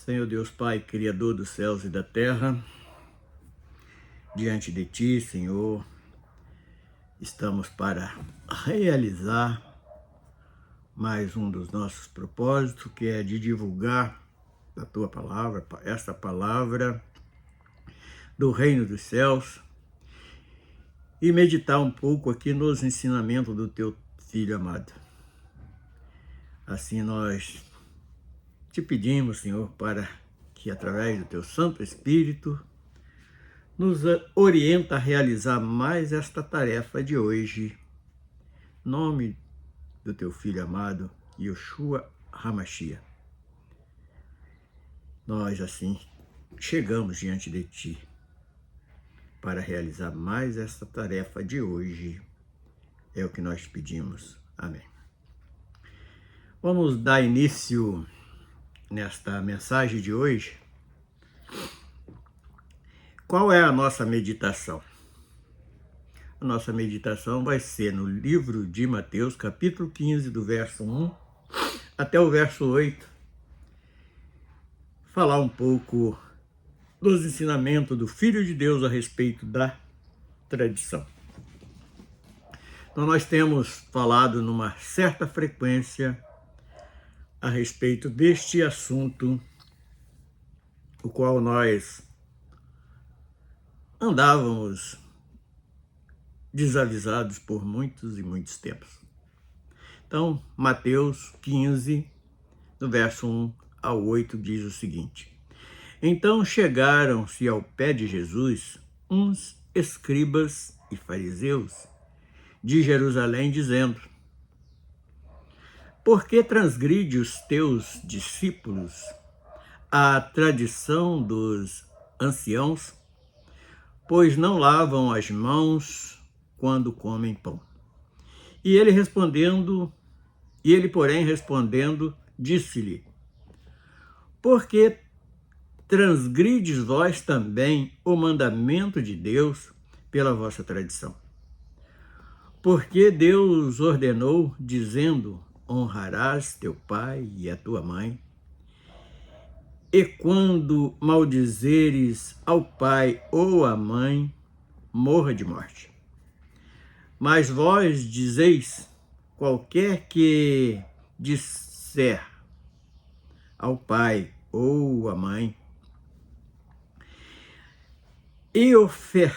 Senhor Deus Pai, Criador dos céus e da terra, diante de Ti, Senhor, estamos para realizar mais um dos nossos propósitos, que é de divulgar a Tua palavra, esta palavra do Reino dos Céus, e meditar um pouco aqui nos ensinamentos do Teu Filho amado. Assim nós te pedimos, Senhor, para que através do Teu Santo Espírito nos orienta a realizar mais esta tarefa de hoje. Em nome do Teu Filho amado, Yoshua HaMashiach. Nós, assim, chegamos diante de Ti para realizar mais esta tarefa de hoje. É o que nós pedimos. Amém. Vamos dar início nesta mensagem de hoje. Qual é a nossa meditação? A nossa meditação vai ser no livro de Mateus, capítulo 15, do verso 1 até o verso 8. Falar um pouco dos ensinamentos do Filho de Deus a respeito da tradição. Então, nós temos falado numa certa frequência a respeito deste assunto, o qual nós andávamos desavisados por muitos e muitos tempos. Então, Mateus 15, do verso 1 ao 8, diz o seguinte: Então chegaram-se ao pé de Jesus uns escribas e fariseus de Jerusalém, dizendo: Por que transgride os teus discípulos a tradição dos anciãos, pois não lavam as mãos quando comem pão? E ele, porém, respondendo, disse-lhe: Por que transgrides vós também o mandamento de Deus pela vossa tradição? Porque Deus ordenou, dizendo: Honrarás teu pai e a tua mãe, e quando maldizeres ao pai ou à mãe, morra de morte. Mas vós dizeis: qualquer que disser ao pai ou à mãe, e oferta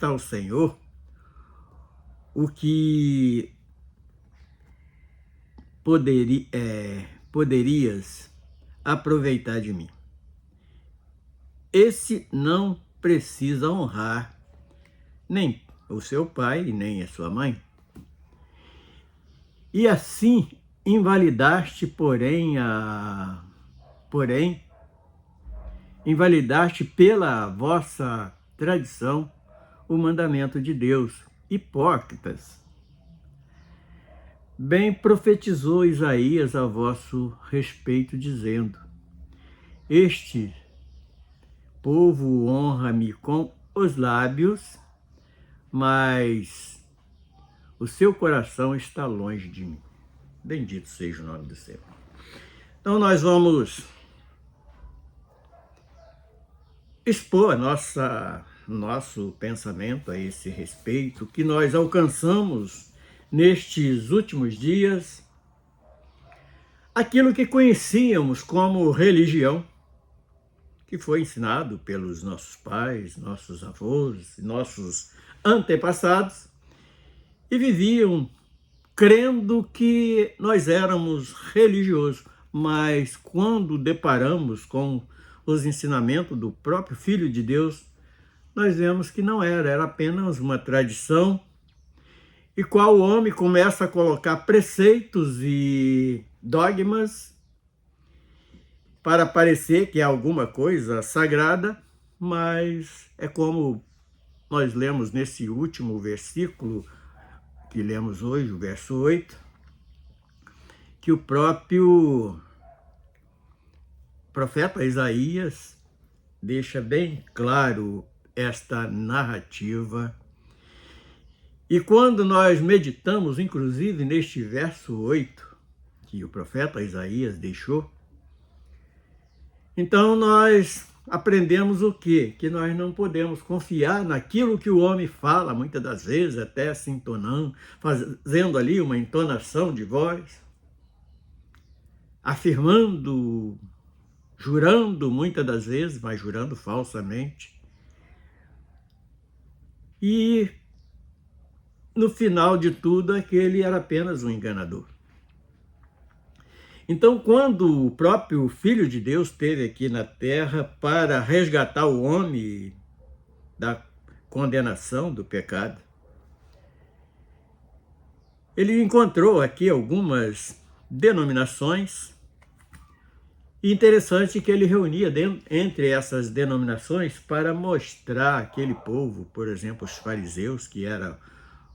ao Senhor o que poderias aproveitar de mim. Esse não precisa honrar nem o seu pai e nem a sua mãe. E assim invalidaste, invalidaste pela vossa tradição o mandamento de Deus. Hipócritas! Bem profetizou Isaías a vosso respeito, dizendo: Este povo honra-me com os lábios, mas o seu coração está longe de mim. Bendito seja o nome do Senhor. Então nós vamos expor nosso pensamento a esse respeito, que nós alcançamos nestes últimos dias, aquilo que conhecíamos como religião, que foi ensinado pelos nossos pais, nossos avós, nossos antepassados, e viviam crendo que nós éramos religiosos, mas quando deparamos com os ensinamentos do próprio Filho de Deus, nós vemos que não era apenas uma tradição, e qual o homem começa a colocar preceitos e dogmas para parecer que é alguma coisa sagrada, mas é como nós lemos nesse último versículo que lemos hoje, o verso 8, que o próprio profeta Isaías deixa bem claro esta narrativa. E quando nós meditamos, inclusive, neste verso 8, que o profeta Isaías deixou, Então nós aprendemos o quê? Que nós não podemos confiar naquilo que o homem fala, muitas das vezes até se entonando, fazendo ali uma entonação de voz, afirmando, jurando muitas das vezes, mas jurando falsamente. E no final de tudo, aquele era apenas um enganador. Então, quando o próprio Filho de Deus esteve aqui na terra para resgatar o homem da condenação do pecado, ele encontrou aqui algumas denominações, e interessante que ele reunia entre essas denominações para mostrar àquele povo, por exemplo, os fariseus, que eram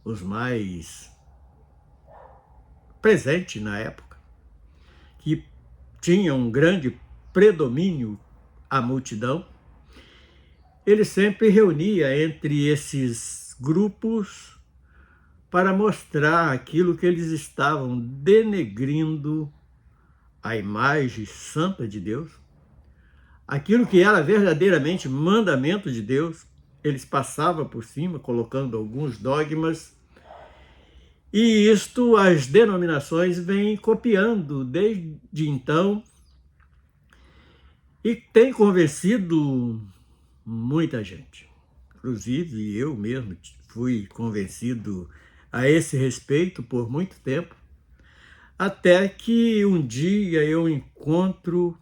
os mais presentes na época, que tinham um grande predomínio à multidão, ele sempre reunia entre esses grupos para mostrar aquilo que eles estavam denegrindo a imagem santa de Deus, aquilo que era verdadeiramente mandamento de Deus, eles passavam por cima, colocando alguns dogmas, e isto as denominações vêm copiando desde então, e tem convencido muita gente. Inclusive eu mesmo fui convencido a esse respeito por muito tempo, até que um dia eu encontro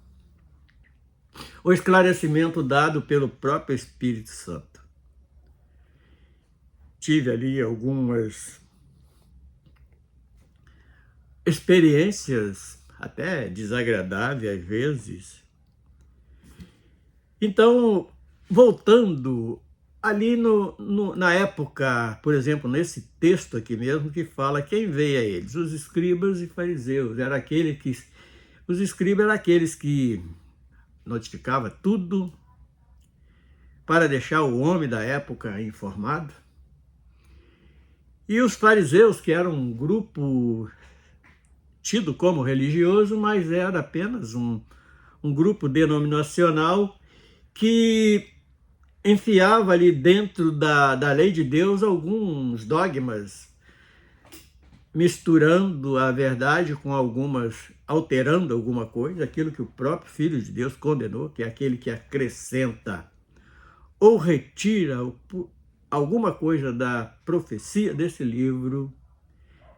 o esclarecimento dado pelo próprio Espírito Santo. Tive ali algumas experiências até desagradáveis às vezes. Então, voltando ali na época, por exemplo, nesse texto aqui mesmo, que fala quem veio a eles, os escribas e fariseus. Os escribas eram aqueles que notificavam tudo para deixar o homem da época informado. E os fariseus, que eram um grupo tido como religioso, mas era apenas um grupo denominacional que enfiava ali dentro da lei de Deus alguns dogmas, misturando a verdade com algumas, alterando alguma coisa, aquilo que o próprio Filho de Deus condenou, que é aquele que acrescenta ou retira alguma coisa da profecia desse livro,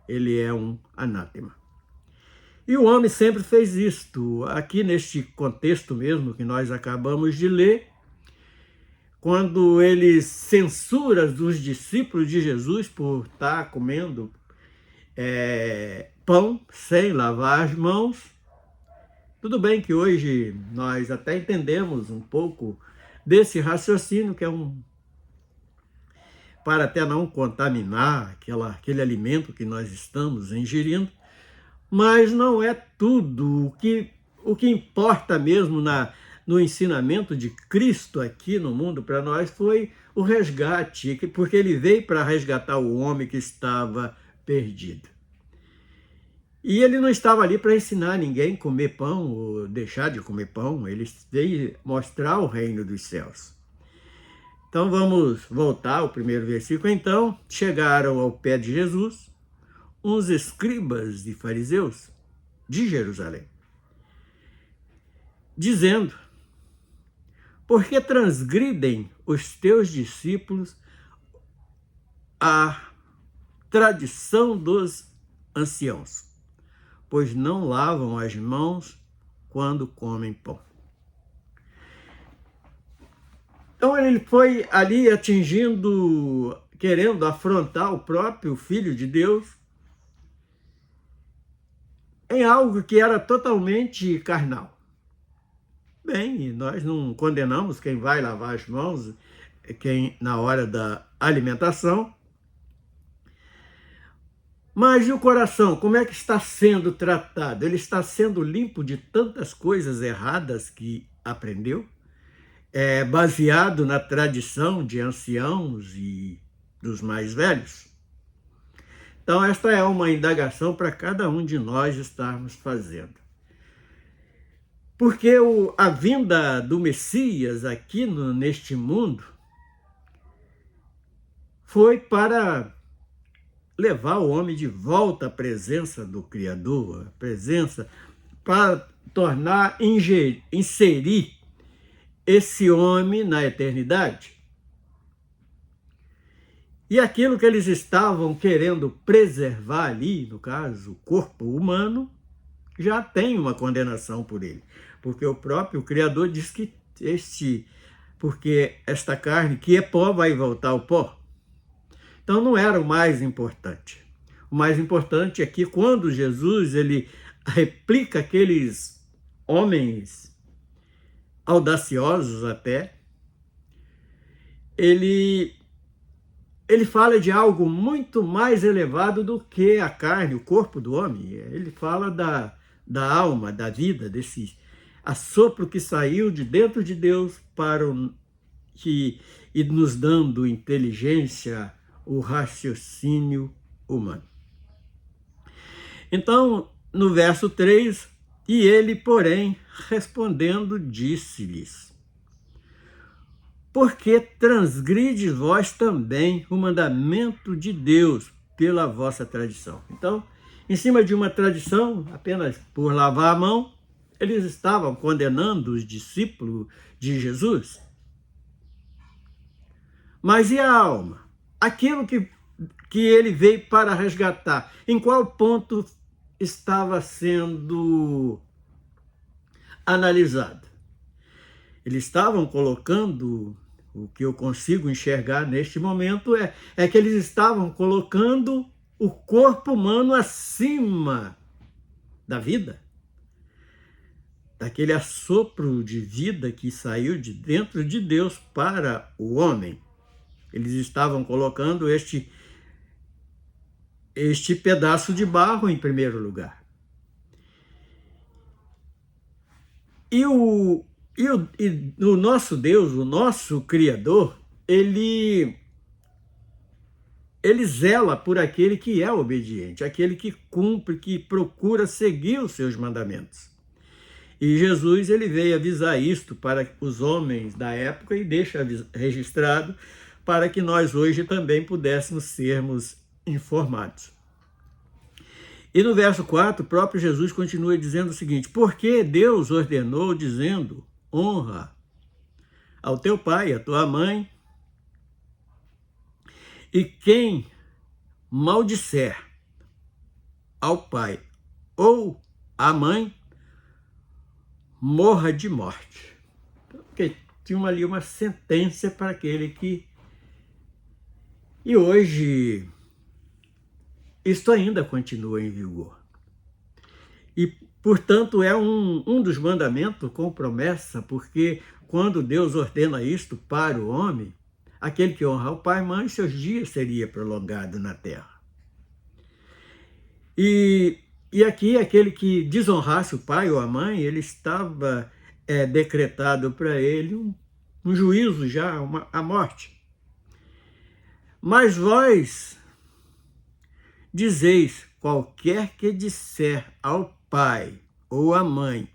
ele é um anátema. E o homem sempre fez isto. Aqui neste contexto mesmo que nós acabamos de ler, quando ele censura os discípulos de Jesus por estar comendo pão sem lavar as mãos, tudo bem que hoje nós até entendemos um pouco desse raciocínio, que é para até não contaminar aquele alimento que nós estamos ingerindo, mas não é tudo. O que importa mesmo no ensinamento de Cristo aqui no mundo para nós foi o resgate, porque ele veio para resgatar o homem que estava perdido. E ele não estava ali para ensinar ninguém a comer pão ou deixar de comer pão, ele veio mostrar o reino dos céus. Então vamos voltar ao primeiro versículo. Então chegaram ao pé de Jesus uns escribas e fariseus de Jerusalém, dizendo: por que transgridem os teus discípulos a tradição dos anciãos, pois não lavam as mãos quando comem pão? Então ele foi ali atingindo, querendo afrontar o próprio Filho de Deus em algo que era totalmente carnal. Bem, nós não condenamos quem vai lavar as mãos, quem na hora da alimentação. Mas e o coração, como é que está sendo tratado? Ele está sendo limpo de tantas coisas erradas que aprendeu, baseado na tradição de anciãos e dos mais velhos? Então, esta é uma indagação para cada um de nós estarmos fazendo. Porque a vinda do Messias aqui neste mundo foi para levar o homem de volta à presença do Criador, a presença para tornar, inserir esse homem na eternidade. E aquilo que eles estavam querendo preservar ali, no caso, o corpo humano, já tem uma condenação por ele. Porque o próprio Criador diz que porque esta carne que é pó vai voltar ao pó. Então não era o mais importante. O mais importante é que quando Jesus ele replica aqueles homens audaciosos até, ele fala de algo muito mais elevado do que a carne, o corpo do homem. Ele fala da alma, da vida, desse assopro que saiu de dentro de Deus e nos dando inteligência, o raciocínio humano. Então, no verso 3, e ele, porém, respondendo, disse-lhes: porque transgrides vós também o mandamento de Deus pela vossa tradição. Então, em cima de uma tradição, apenas por lavar a mão, eles estavam condenando os discípulos de Jesus. Mas e a alma? Aquilo que ele veio para resgatar, em qual ponto estava sendo analisado? Eles estavam colocando, o que eu consigo enxergar neste momento é que eles estavam colocando o corpo humano acima da vida, daquele assopro de vida que saiu de dentro de Deus para o homem. Eles estavam colocando este pedaço de barro em primeiro lugar. E o nosso Deus, o nosso Criador, ele zela por aquele que é obediente, aquele que cumpre, que procura seguir os seus mandamentos. E Jesus ele veio avisar isto para os homens da época e deixa registrado para que nós hoje também pudéssemos sermos informados. E no verso 4, o próprio Jesus continua dizendo o seguinte: porque Deus ordenou, dizendo, honra ao teu pai e à tua mãe, e quem maldisser ao pai ou à mãe, morra de morte. Porque tinha ali uma sentença para aquele que... E hoje, isto ainda continua em vigor. E, portanto, é um dos mandamentos com promessa, porque quando Deus ordena isto para o homem, aquele que honra o pai e mãe, seus dias seria prolongado na terra. E aqui, aquele que desonrasse o pai ou a mãe, ele estava decretado para ele um juízo já, a morte. Mas vós dizeis, qualquer que disser ao pai ou à mãe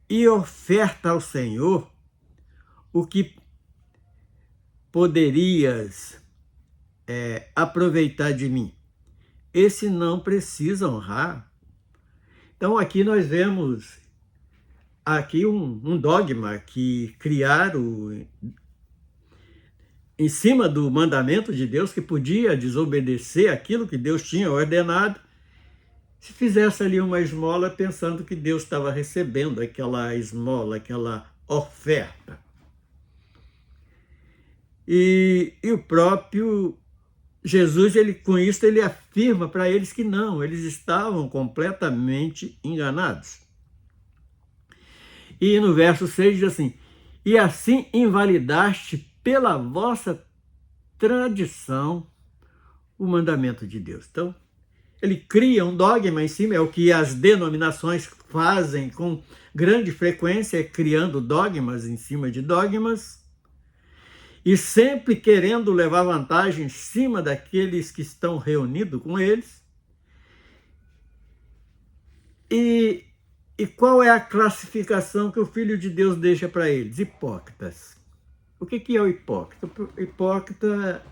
e oferta ao Senhor o que poderias aproveitar de mim, esse não precisa honrar. Então aqui nós vemos aqui um dogma que criaram em cima do mandamento de Deus, que podia desobedecer aquilo que Deus tinha ordenado, se fizesse ali uma esmola pensando que Deus estava recebendo aquela esmola, aquela oferta. E o próprio Jesus, com isso, ele afirma para eles que não, eles estavam completamente enganados. E no verso 6 diz assim: e assim invalidaste pela vossa tradição o mandamento de Deus. Então, ele cria um dogma em cima, é o que as denominações fazem com grande frequência, criando dogmas em cima de dogmas, e sempre querendo levar vantagem em cima daqueles que estão reunidos com eles. E E qual é a classificação que o Filho de Deus deixa para eles? Hipócritas. O que é o hipócrita? O hipócrita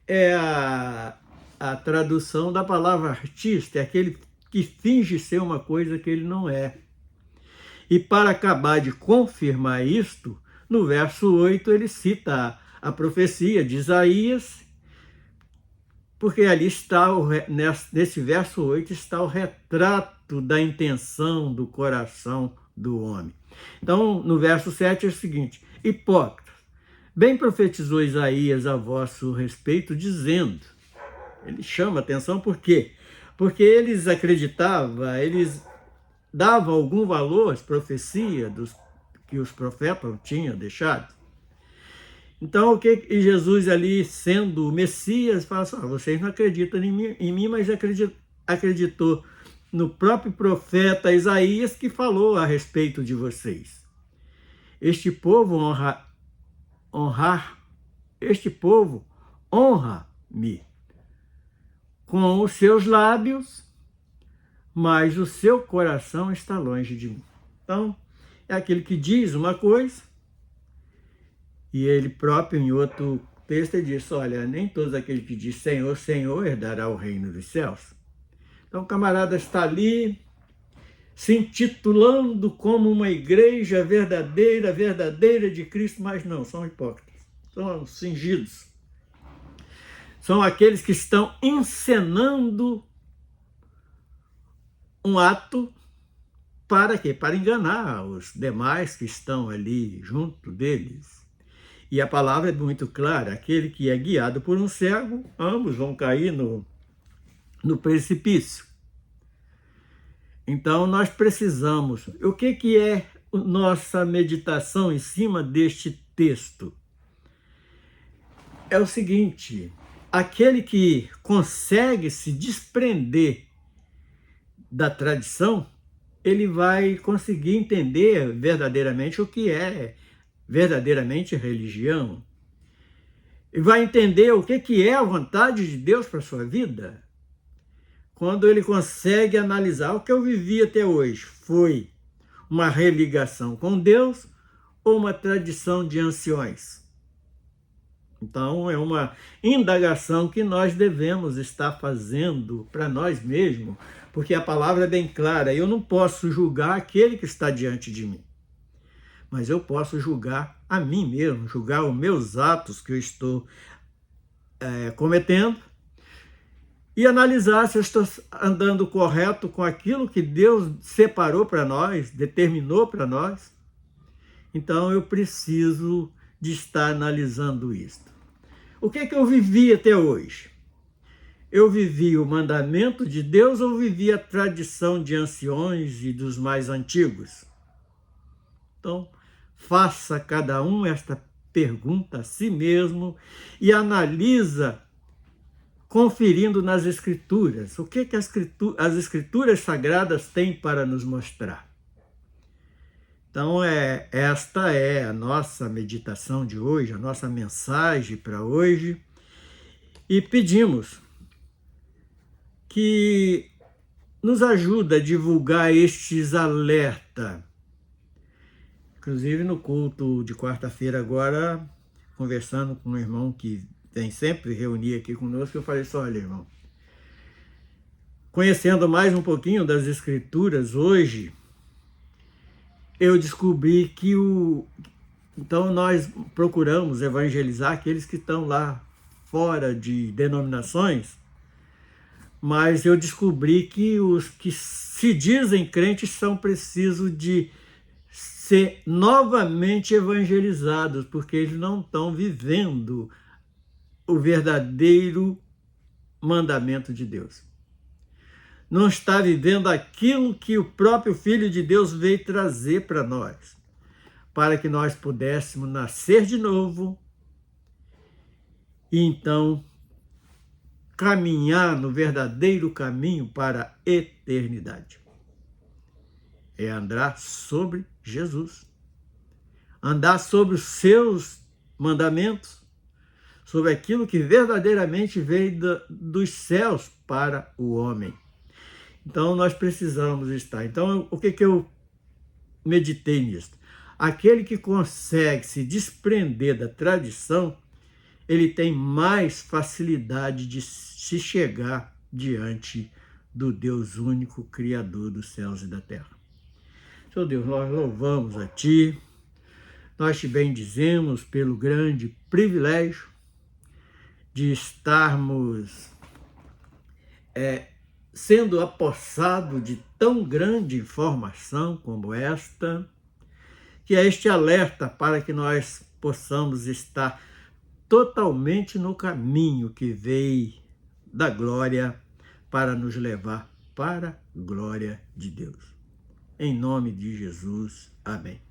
é a tradução da palavra artista, é aquele que finge ser uma coisa que ele não é. E para acabar de confirmar isto, no verso 8 ele cita a profecia de Isaías, porque ali está, nesse verso 8, está o retrato da intenção do coração do homem. Então, no verso 7 é o seguinte: hipócritas, bem profetizou Isaías a vosso respeito, dizendo, ele chama atenção por quê? Porque eles acreditavam, eles davam algum valor às profecias que os profetas tinham deixado. Então, o que Jesus ali, sendo o Messias, fala assim: vocês não acreditam em mim, mas acreditou no próprio profeta Isaías, que falou a respeito de vocês. Este povo honra-me com os seus lábios, mas o seu coração está longe de mim. Então, é aquele que diz uma coisa, e ele próprio, em outro texto, ele diz: olha, nem todos aqueles que dizem Senhor, Senhor, herdará o reino dos céus. Então o camarada está ali, se intitulando como uma igreja verdadeira de Cristo, mas não, são hipócritas, são fingidos. São aqueles que estão encenando um ato para quê? Para enganar os demais que estão ali junto deles. E a palavra é muito clara: aquele que é guiado por um cego, ambos vão cair no precipício. Então, nós precisamos... O que é nossa meditação em cima deste texto? É o seguinte: aquele que consegue se desprender da tradição, ele vai conseguir entender verdadeiramente o que é verdadeiramente religião, e vai entender o que é a vontade de Deus para a sua vida, quando ele consegue analisar: o que eu vivi até hoje foi uma religação com Deus ou uma tradição de anciões? Então, é uma indagação que nós devemos estar fazendo para nós mesmos, porque a palavra é bem clara: eu não posso julgar aquele que está diante de mim, mas eu posso julgar a mim mesmo, julgar os meus atos que eu estou cometendo, e analisar se eu estou andando correto com aquilo que Deus separou para nós, determinou para nós. Então eu preciso de estar analisando isto. O que é que eu vivi até hoje? Eu vivi o mandamento de Deus ou vivi a tradição de anciões e dos mais antigos? Então, faça cada um esta pergunta a si mesmo e analisa conferindo nas Escrituras. O que as Escrituras Sagradas têm para nos mostrar? Então, esta é a nossa meditação de hoje, a nossa mensagem para hoje. E pedimos que nos ajude a divulgar estes alertas. Inclusive, no culto de quarta-feira agora, conversando com um irmão que vem sempre reunir aqui conosco, eu falei assim: olha, irmão, conhecendo mais um pouquinho das Escrituras hoje, eu descobri que então nós procuramos evangelizar aqueles que estão lá fora de denominações, mas eu descobri que os que se dizem crentes são precisos de ser novamente evangelizados, porque eles não estão vivendo o verdadeiro mandamento de Deus. Não está vivendo aquilo que o próprio Filho de Deus veio trazer para nós, para que nós pudéssemos nascer de novo e então caminhar no verdadeiro caminho para a eternidade. É andar sobre Jesus, andar sobre os seus mandamentos, sobre aquilo que verdadeiramente veio dos céus para o homem. Então, nós precisamos estar. Então, o que eu meditei nisso? Aquele que consegue se desprender da tradição, ele tem mais facilidade de se chegar diante do Deus único, Criador dos céus e da terra. Senhor Deus, nós louvamos a Ti, nós te bendizemos pelo grande privilégio de estarmos sendo apossados de tão grande informação como esta, que é este alerta para que nós possamos estar totalmente no caminho que veio da glória para nos levar para a glória de Deus. Em nome de Jesus, amém.